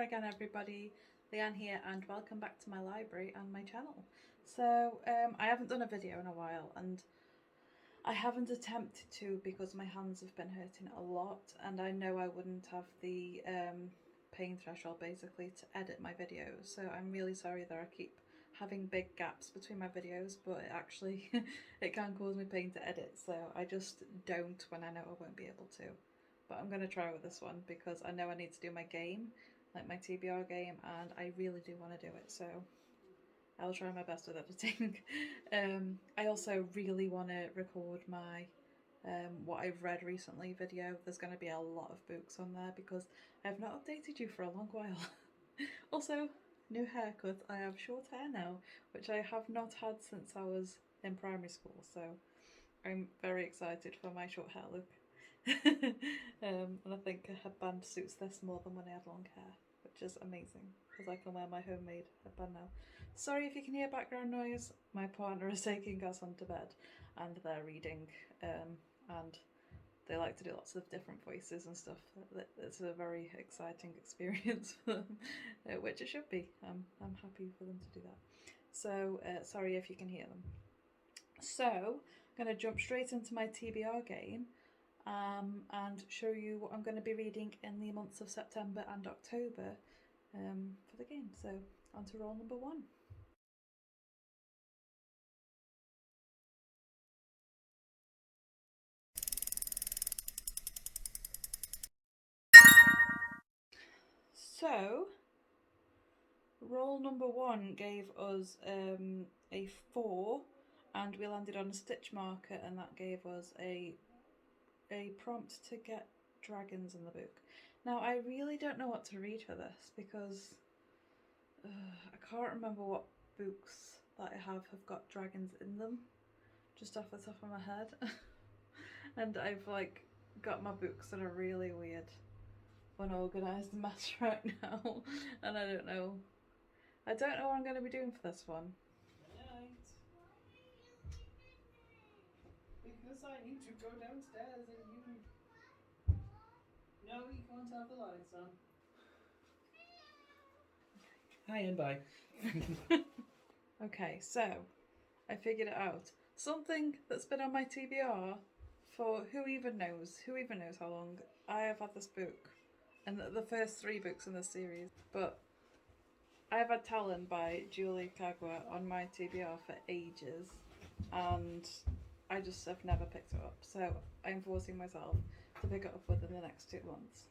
again everybody, Leanne here and welcome back to my library and my channel. So I haven't done a video in a while and I haven't attempted to because my hands have been hurting a lot and I know I wouldn't have the pain threshold basically to edit my videos, so I'm really sorry that I keep having big gaps between my videos, but it actually it can cause me pain to edit, so I just don't when I know I won't be able to. But I'm going to try with this one because I know I need to do my game, like my TBR game, and I really do want to do it, so I'll try my best with editing. I also really want to record my what I've read recently video. There's going to be a lot of books on there because I have not updated you for a long while. Also, new haircut. I have short hair now, which I have not had since I was in primary school, so I'm very excited for my short hair look. And I think a headband suits this more than when I had long hair, which is amazing because I can wear my homemade headband now. Sorry if you can hear background noise, my partner is taking us onto bed and they're reading, and they like to do lots of different voices and stuff. It's a very exciting experience for them, which it should be. I'm happy for them to do that. So sorry if you can hear them. So I'm going to jump straight into my TBR game and show you what I'm going to be reading in the months of September and October for the game. So on to roll number 1. So roll number 1 gave us a 4 and we landed on a stitch marker, and that gave us a prompt to get dragons in the book. Now I really don't know what to read for this because I can't remember what books that I have got dragons in them just off the top of my head. And I've like got my books in a really weird unorganised mess right now and I don't know what I'm going to be doing for this one. Because I need to go downstairs and you... No, you can't have the lights on. Hi and bye. Okay, so I figured it out. Something that's been on my TBR for who even knows how long. I have had this book and the first 3 books in the series, but I've had Talon by Julie Kagwa on my TBR for ages and I just have never picked it up, so I'm forcing myself to pick it up within the next 2 months.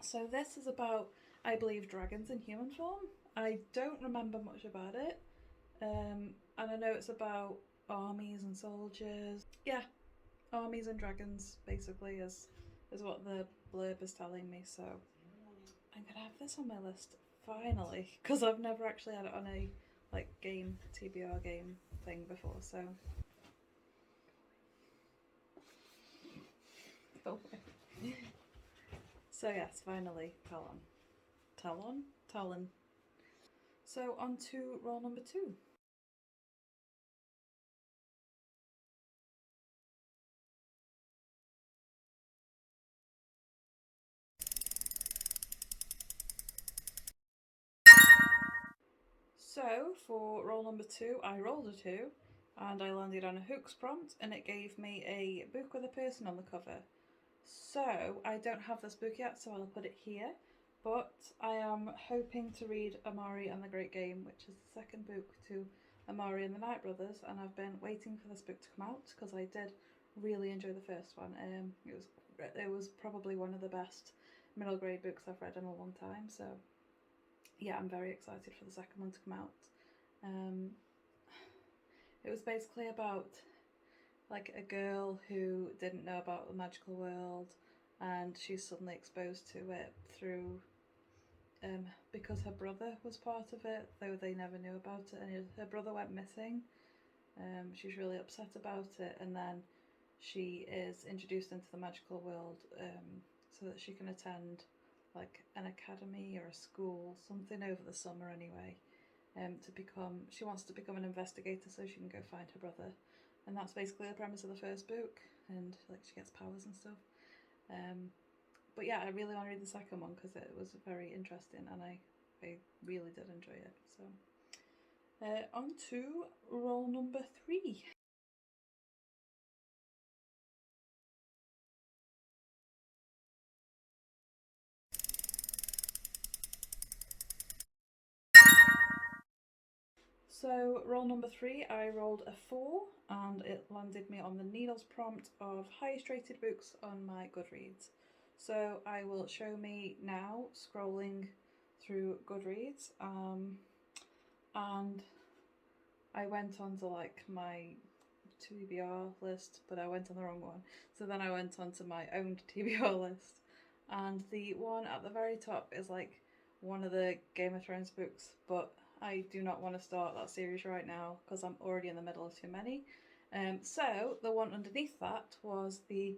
So this is about, I believe, dragons in human form. I don't remember much about it, and I know it's about armies and soldiers. Yeah, armies and dragons basically is what the blurb is telling me, so I'm gonna have this on my list finally because I've never actually had it on a like game, TBR game thing before, so so yes, finally Talon. So on to roll number 2. So for roll number 2, I rolled a 2 and I landed on a hooks prompt and it gave me a book with a person on the cover. So I don't have this book yet, so I'll put it here, but I am hoping to read Amari and the Great Game, which is the second book to Amari and the Night Brothers, and I've been waiting for this book to come out because I did really enjoy the first one. It was probably one of the best middle grade books I've read in a long time, so yeah, I'm very excited for the second one to come out. It was basically about like a girl who didn't know about the magical world and she's suddenly exposed to it through because her brother was part of it, though they never knew about it, and her brother went missing. She's really upset about it, and then she is introduced into the magical world so that she can attend like an academy or a school, something over the summer anyway, she wants to become an investigator so she can go find her brother, and that's basically the premise of the first book, and like she gets powers and stuff. but yeah, I really want to read the second one because it was very interesting and I really did enjoy it. So on to roll number 3. So roll number 3, I rolled a 4 and it landed me on the Needles prompt of highest rated books on my Goodreads. So I will show me now scrolling through Goodreads, and I went on to like my TBR list, but I went on the wrong one. So then I went on to my own TBR list, and the one at the very top is like one of the Game of Thrones books, but I do not want to start that series right now because I'm already in the middle of too many. So the one underneath that was the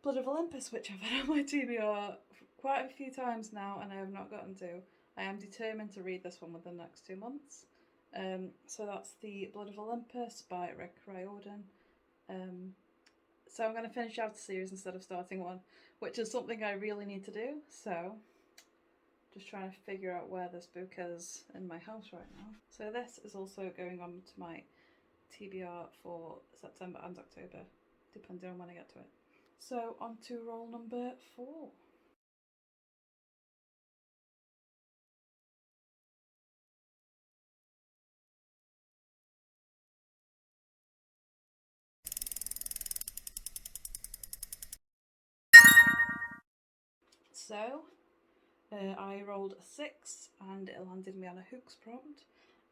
Blood of Olympus, which I've had on my TBR quite a few times now and I have not gotten to. I am determined to read this one within the next 2 months. So that's the Blood of Olympus by Rick Riordan. So I'm going to finish out the series instead of starting one, which is something I really need to do. So just trying to figure out where this book is in my house right now. So this is also going on to my TBR for September and October, depending on when I get to it. So on to roll number 4. So I rolled a 6 and it landed me on a Hooks prompt,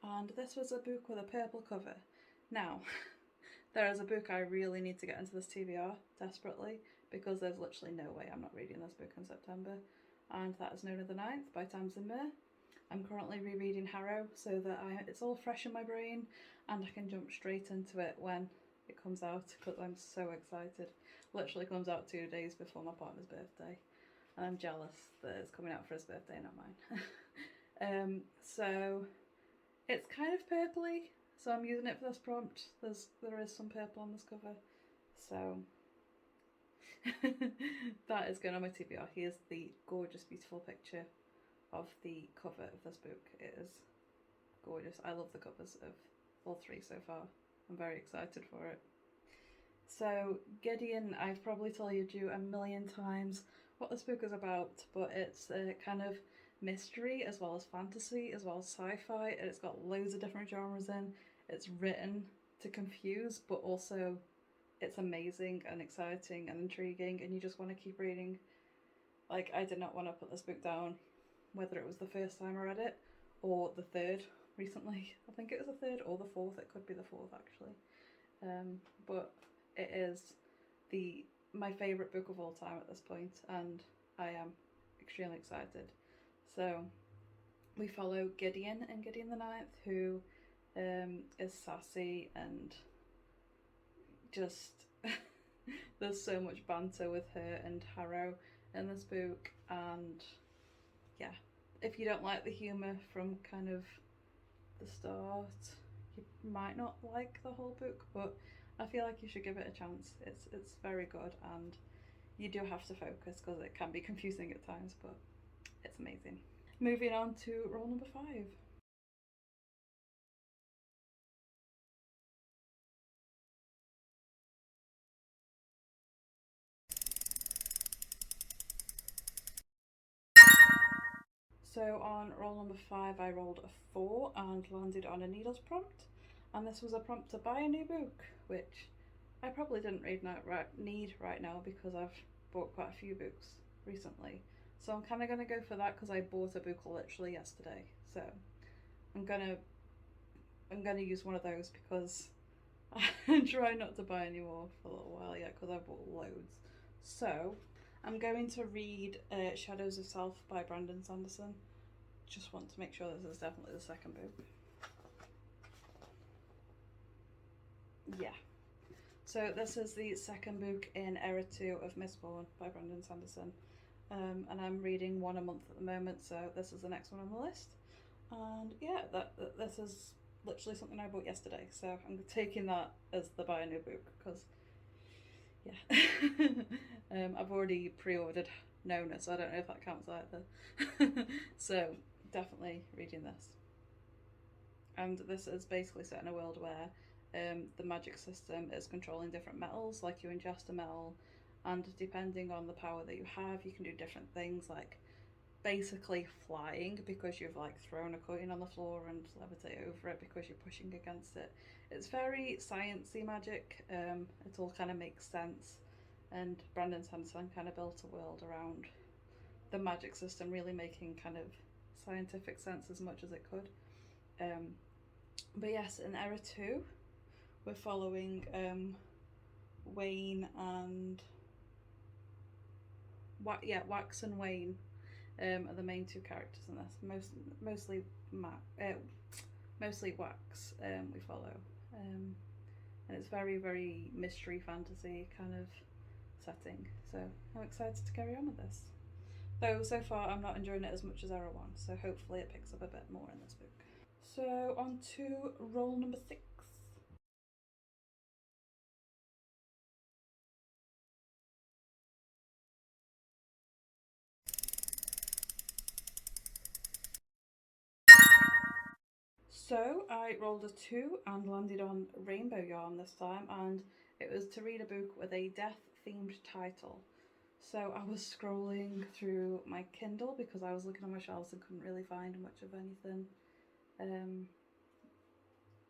and this was a book with a purple cover. Now, there is a book I really need to get into this TBR desperately because there's literally no way I'm not reading this book in September, and that is Known of the Ninth by Tamsin Muir. I'm currently rereading Harrow so that it's all fresh in my brain and I can jump straight into it when it comes out because I'm so excited. Literally comes out 2 days before my partner's birthday. And I'm jealous that it's coming out for his birthday, not mine. So it's kind of purpley, so I'm using it for this prompt. There is some purple on this cover, so that is going on my TBR. Here's the gorgeous, beautiful picture of the cover of this book. It is gorgeous. I love the covers of all 3 so far. I'm very excited for it. So Gideon, I've probably told you a million times what this book is about, but it's a kind of mystery as well as fantasy as well as sci-fi, and it's got loads of different genres in. It's written to confuse, but also it's amazing and exciting and intriguing, and you just want to keep reading. Like, I did not want to put this book down, whether it was the first time I read it or the third recently. I think it was the third or the fourth. It could be the fourth actually. But it is my favourite book of all time at this point, and I am extremely excited. So we follow Gideon and Gideon the Ninth, who is sassy and just there's so much banter with her and Harrow in this book, and yeah, if you don't like the humour from kind of the start, you might not like the whole book, but I feel like you should give it a chance. It's very good, and you do have to focus because it can be confusing at times, but it's amazing. Moving on to roll number 5. So on roll number 5, I rolled a 4 and landed on a Needles prompt, and this was a prompt to buy a new book, which I probably didn't need right now because I've bought quite a few books recently. So I'm kind of going to go for that because I bought a book literally yesterday. So I'm gonna use one of those because I try not to buy any more for a little while yet because I bought loads. So I'm going to read Shadows of Self by Brandon Sanderson. Just want to make sure this is definitely the second book. Yeah. So this is the second book in Era 2 of Mistborn by Brandon Sanderson. And I'm reading one a month at the moment, so this is the next one on the list. And yeah, this is literally something I bought yesterday, so I'm taking that as the buy a new book because yeah. I've already pre-ordered Nona, so I don't know if that counts either. So definitely reading this. And this is basically set in a world where the magic system is controlling different metals. Like you ingest a metal, and depending on the power that you have, you can do different things, like basically flying because you've like thrown a coin on the floor and levitate over it because you're pushing against it. It's very sciencey magic. It all kind of makes sense, and Brandon Sanderson kind of built a world around the magic system, really making kind of scientific sense as much as it could. Um, but yes, in Era 2, we're following Wayne and Wax and Wayne are the main two characters in this. Mostly Wax we follow, and it's very very mystery fantasy kind of setting. So I'm excited to carry on with this. Though so far I'm not enjoying it as much as Era 1, so hopefully it picks up a bit more in this book. So on to roll number 6. So I rolled a 2 and landed on Rainbow Yarn this time, and it was to read a book with a death themed title. So I was scrolling through my Kindle because I was looking on my shelves and couldn't really find much of anything.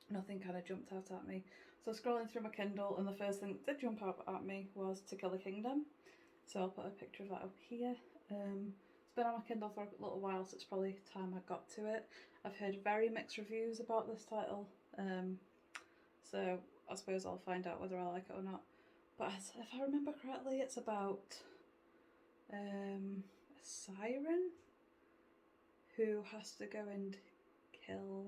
Nothing kind of jumped out at me. So scrolling through my Kindle, and the first thing that did jump out at me was To Kill a Kingdom. So I'll put a picture of that up here. It's been on my Kindle for a little while, so it's probably time I got to it. I've heard very mixed reviews about this title, so I suppose I'll find out whether I like it or not. But if I remember correctly, it's about a siren who has to go and kill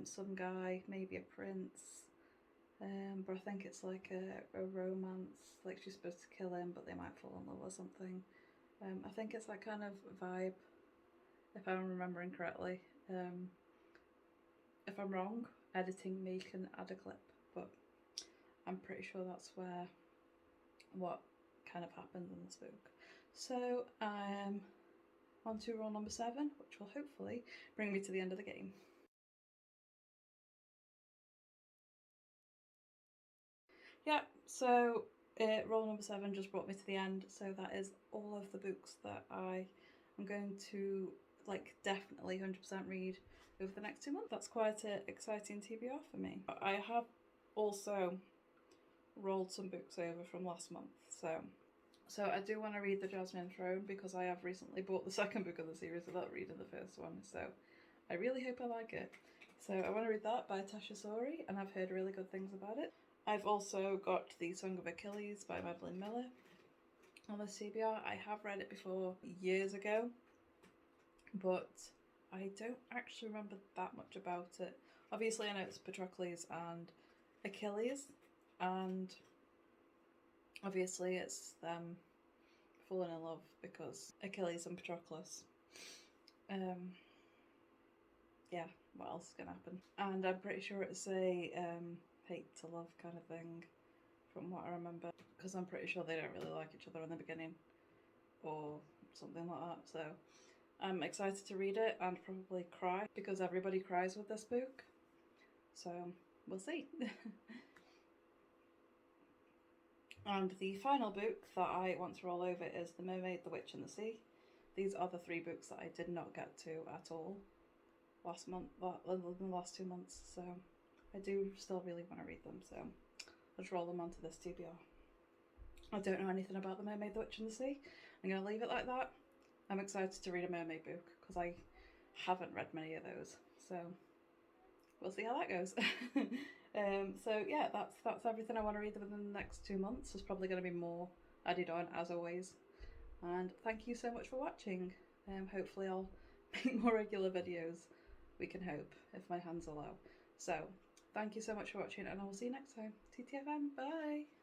some guy, maybe a prince. But I think it's like a romance, like she's supposed to kill him, but they might fall in love or something. I think it's that kind of vibe, if I'm remembering correctly. If I'm wrong, editing me can add a clip, but I'm pretty sure that's what kind of happens in this book. So on to roll number 7, which will hopefully bring me to the end of the game. Yeah, so roll number 7 just brought me to the end, so that is all of the books that I am going to definitely 100% read over the next 2 months. That's quite an exciting TBR for me. I have also rolled some books over from last month, so I do want to read The Jasmine Throne because I have recently bought the second book of the series without reading the first one, so I really hope I like it. So I want to read that by Tasha Sori, and I've heard really good things about it. I've also got The Song of Achilles by Madeline Miller on the TBR. I have read it before years ago, but I don't actually remember that much about it. Obviously I know it's Patroclus and Achilles, and obviously it's them falling in love because Achilles and Patroclus. Yeah, what else is gonna happen? And I'm pretty sure it's a hate to love kind of thing from what I remember, because I'm pretty sure they don't really like each other in the beginning or something like that. So I'm excited to read it and probably cry because everybody cries with this book. So we'll see. And the final book that I want to roll over is The Mermaid, the Witch and the Sea. These are the 3 books that I did not get to at all last month, in the last 2 months. So I do still really want to read them, so I'll just roll them onto this TBR. I don't know anything about The Mermaid, the Witch and the Sea. I'm going to leave it like that. I'm excited to read a mermaid book because I haven't read many of those, so we'll see how that goes. So yeah, that's everything I want to read within the next 2 months. There's probably going to be more added on as always. And thank you so much for watching. Hopefully I'll make more regular videos, we can hope, if my hands allow. So thank you so much for watching, and I will see you next time. TTFN, bye!